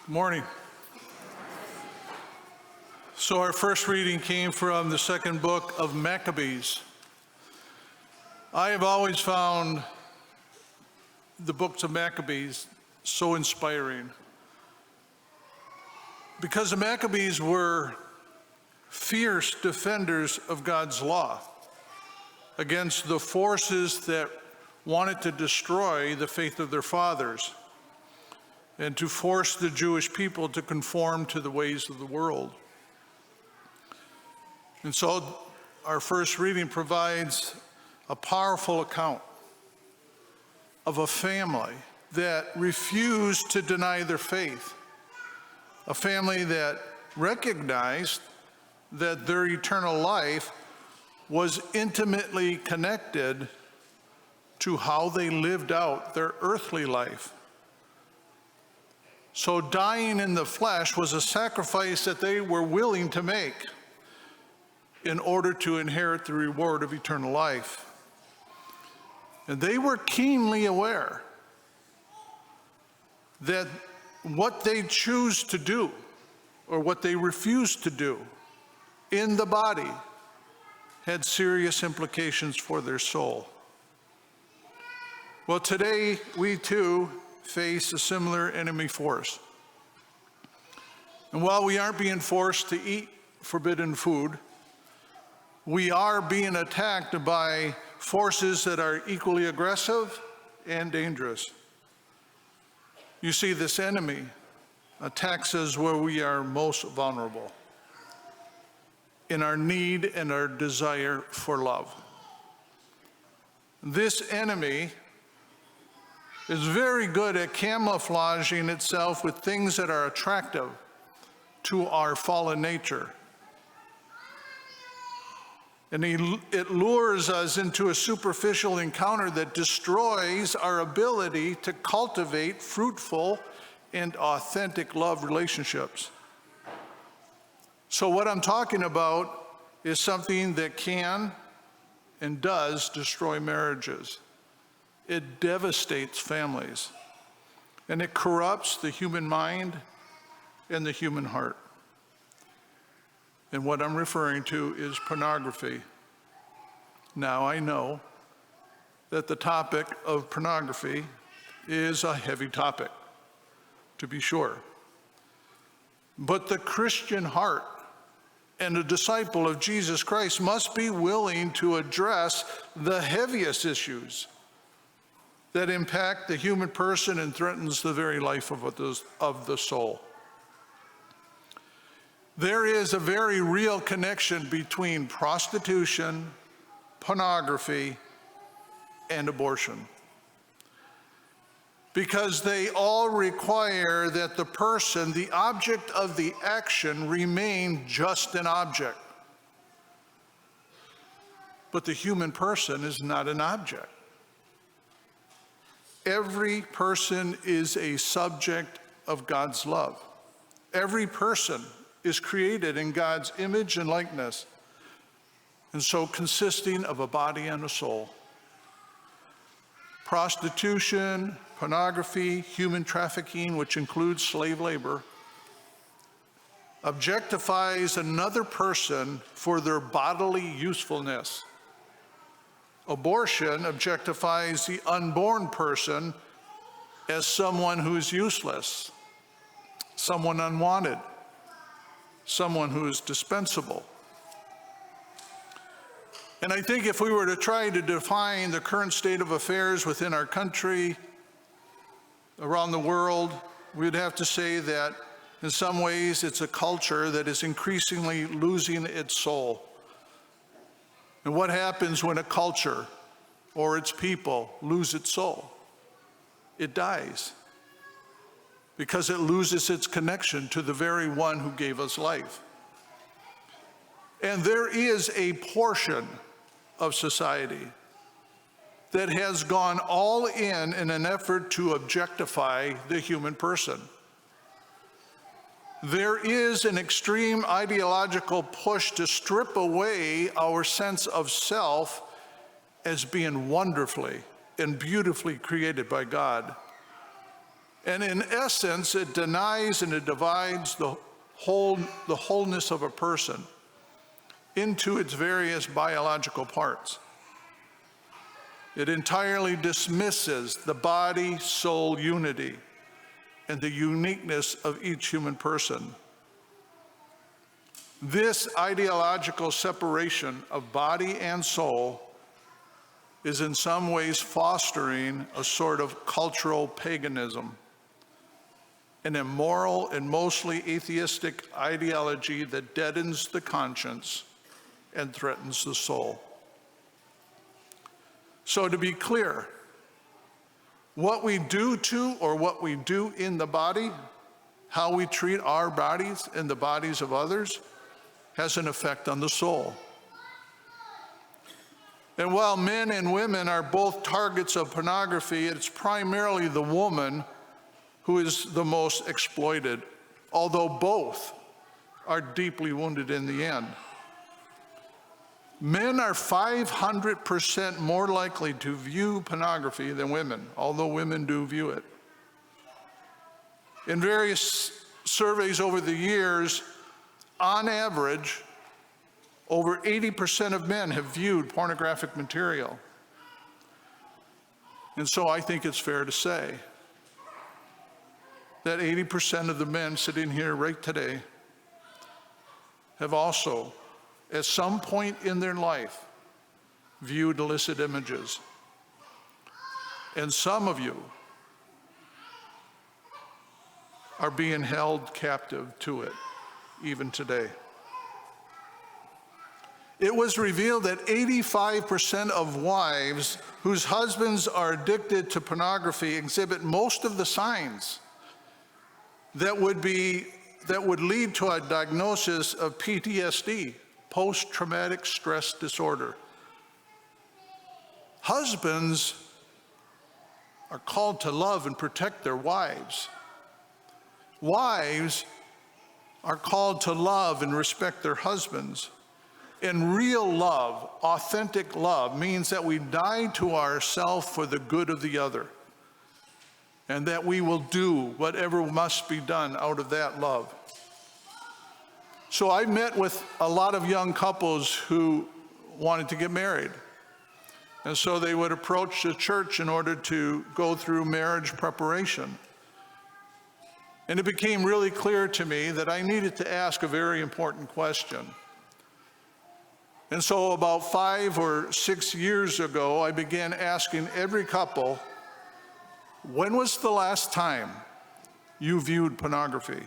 Morning. So our first reading came from the second book of Maccabees. I have always found the books of Maccabees so inspiring because the Maccabees were fierce defenders of God's law against the forces that wanted to destroy the faith of their fathers and to force the Jewish people to conform to the ways of the world. And so our first reading provides a powerful account of a family that refused to deny their faith, a family that recognized that their eternal life was intimately connected to how they lived out their earthly life. So dying in the flesh was a sacrifice that they were willing to make in order to inherit the reward of eternal life. And they were keenly aware that what they choose to do or what they refuse to do in the body had serious implications for their soul. Well, today we too face a similar enemy force. And while we aren't being forced to eat forbidden food, we are being attacked by forces that are equally aggressive and dangerous. You see, this enemy attacks us where we are most vulnerable, in our need and our desire for love. This enemy is very good at camouflaging itself with things that are attractive to our fallen nature. And it lures us into a superficial encounter that destroys our ability to cultivate fruitful and authentic love relationships. So what I'm talking about is something that can and does destroy marriages. It devastates families, and it corrupts the human mind and the human heart. And what I'm referring to is pornography. Now, I know that the topic of pornography is a heavy topic, to be sure. But the Christian heart and a disciple of Jesus Christ must be willing to address the heaviest issues that impact the human person and threatens the very life of the soul. There is a very real connection between prostitution, pornography, and abortion, because they all require that the person, the object of the action, remain just an object. But the human person is not an object. Every person is a subject of God's love. Every person is created in God's image and likeness, and so consisting of a body and a soul. Prostitution, pornography, human trafficking, which includes slave labor, objectifies another person for their bodily usefulness. Abortion objectifies the unborn person as someone who is useless, someone unwanted, someone who is dispensable. And I think if we were to try to define the current state of affairs within our country, around the world, we'd have to say that in some ways it's a culture that is increasingly losing its soul. And what happens when a culture or its people lose its soul? It dies, because it loses its connection to the very one who gave us life. And there is a portion of society that has gone all in an effort to objectify the human person. There is an extreme ideological push to strip away our sense of self as being wonderfully and beautifully created by God, And in essence, it denies and it divides the wholeness of a person into its various biological parts. It entirely dismisses the body-soul unity and the uniqueness of each human person. This ideological separation of body and soul is in some ways fostering a sort of cultural paganism, an immoral and mostly atheistic ideology that deadens the conscience and threatens the soul. So to be clear, what we do to or what we do in the body, how we treat our bodies and the bodies of others, has an effect on the soul. And while men and women are both targets of pornography, it's primarily the woman who is the most exploited, although both are deeply wounded in the end. Men are 500% more likely to view pornography than women, although women do view it. In various surveys over the years, on average, over 80% of men have viewed pornographic material. And so I think it's fair to say that 80% of the men sitting here right today have also, at some point in their life, viewed illicit images. And some of you are being held captive to it, even today. It was revealed that 85% of wives whose husbands are addicted to pornography exhibit most of the signs that would lead to a diagnosis of PTSD, post-traumatic stress disorder. Husbands are called to love and protect their wives. Wives are called to love and respect their husbands. And real love, authentic love, means that we die to ourselves for the good of the other, and that we will do whatever must be done out of that love. So I met with a lot of young couples who wanted to get married. And so they would approach the church in order to go through marriage preparation. And it became really clear to me that I needed to ask a very important question. And so about 5 or 6 years ago, I began asking every couple, when was the last time you viewed pornography?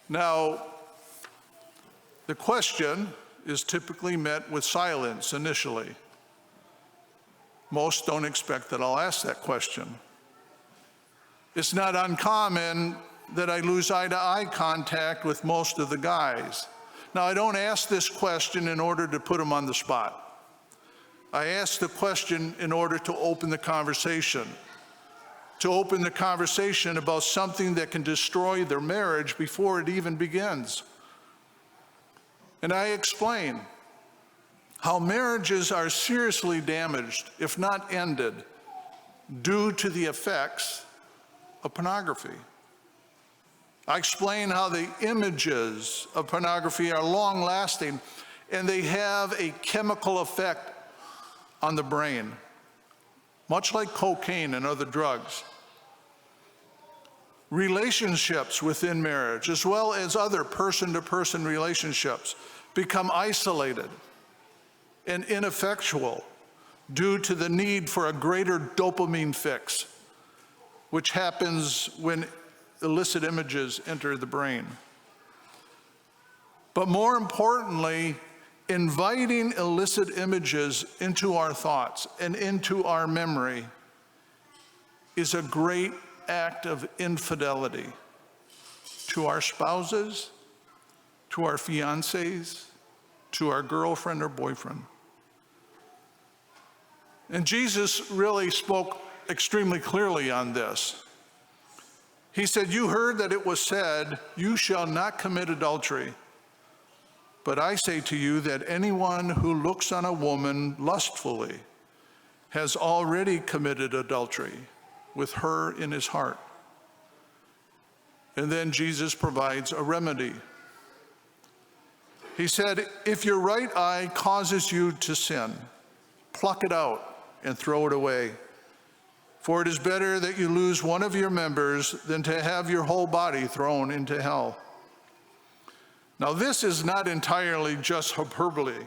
Now, the question is typically met with silence initially. Most don't expect that I'll ask that question. It's not uncommon that I lose eye-to-eye contact with most of the guys. Now, I don't ask this question in order to put them on the spot. I ask the question in order to open the conversation about something that can destroy their marriage before it even begins. And I explain how marriages are seriously damaged, if not ended, due to the effects of pornography. I explain how the images of pornography are long-lasting and they have a chemical effect on the brain, much like cocaine and other drugs. Relationships within marriage, as well as other person-to-person relationships, become isolated and ineffectual due to the need for a greater dopamine fix, which happens when illicit images enter the brain. But more importantly, inviting illicit images into our thoughts and into our memory is a great act of infidelity to our spouses, to our fiancés, to our girlfriend or boyfriend. And Jesus really spoke extremely clearly on this. He said, "You heard that it was said, 'You shall not commit adultery.' But I say to you that anyone who looks on a woman lustfully has already committed adultery with her in his heart. And then Jesus provides a remedy. He said, if your right eye causes you to sin, pluck it out and throw it away. For it is better that you lose one of your members than to have your whole body thrown into hell. Now, this is not entirely just hyperbole,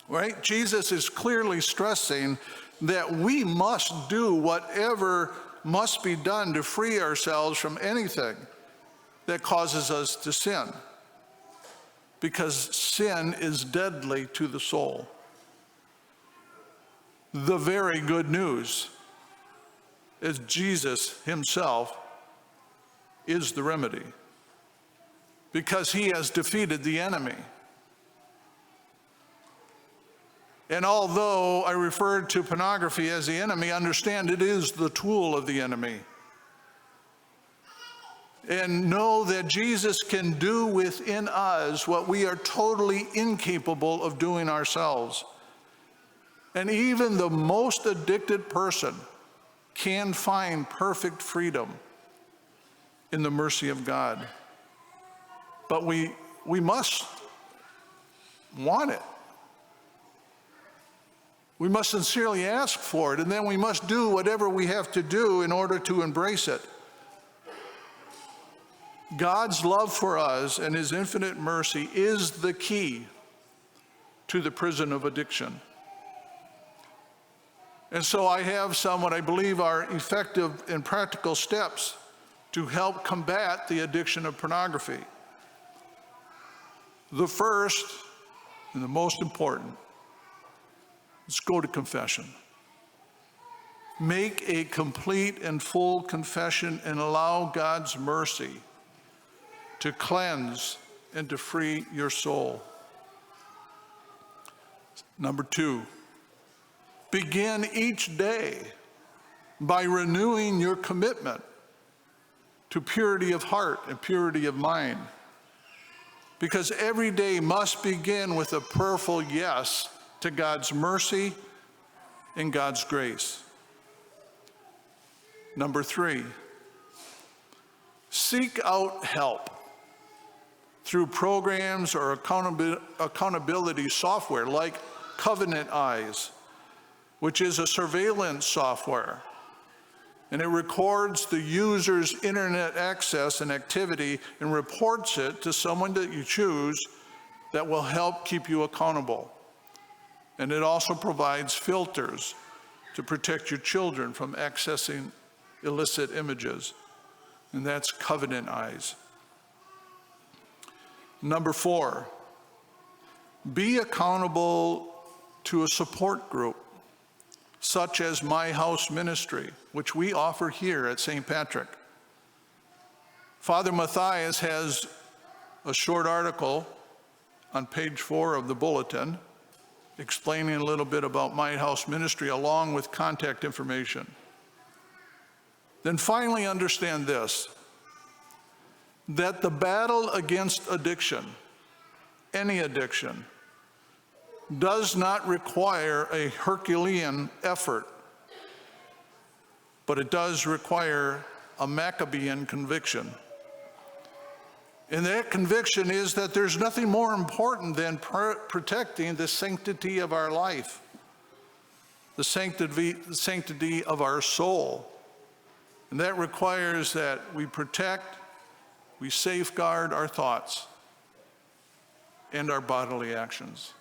right? Jesus is clearly stressing that we must do whatever must be done to free ourselves from anything that causes us to sin, because sin is deadly to the soul. The very good news is Jesus himself is the remedy, because he has defeated the enemy. And although I referred to pornography as the enemy, understand it is the tool of the enemy. And know that Jesus can do within us what we are totally incapable of doing ourselves. And even the most addicted person can find perfect freedom in the mercy of God. But we must want it. We must sincerely ask for it, and then we must do whatever we have to do in order to embrace it. God's love for us and his infinite mercy is the key to the prison of addiction. And so I have some what I believe are effective and practical steps to help combat the addiction of pornography. The first and the most important, let's go to confession. Make a complete and full confession and allow God's mercy to cleanse and to free your soul. Number two, begin each day by renewing your commitment to purity of heart and purity of mind. Because every day must begin with a prayerful yes to God's mercy and God's grace. Number three, seek out help through programs or accountability software like Covenant Eyes, which is a surveillance software. And it records the user's internet access and activity and reports it to someone that you choose that will help keep you accountable. And it also provides filters to protect your children from accessing illicit images. And that's Covenant Eyes. Number four, be accountable to a support group, such as My House Ministry, which we offer here at St. Patrick. Father Matthias has a short article on page 4 of the bulletin explaining a little bit about My House Ministry along with contact information. Then finally understand this, that the battle against addiction, any addiction, does not require a Herculean effort, but it does require a Maccabean conviction. And that conviction is that there's nothing more important than protecting the sanctity of our life, the sanctity of our soul. And that requires that we protect, we safeguard our thoughts and our bodily actions.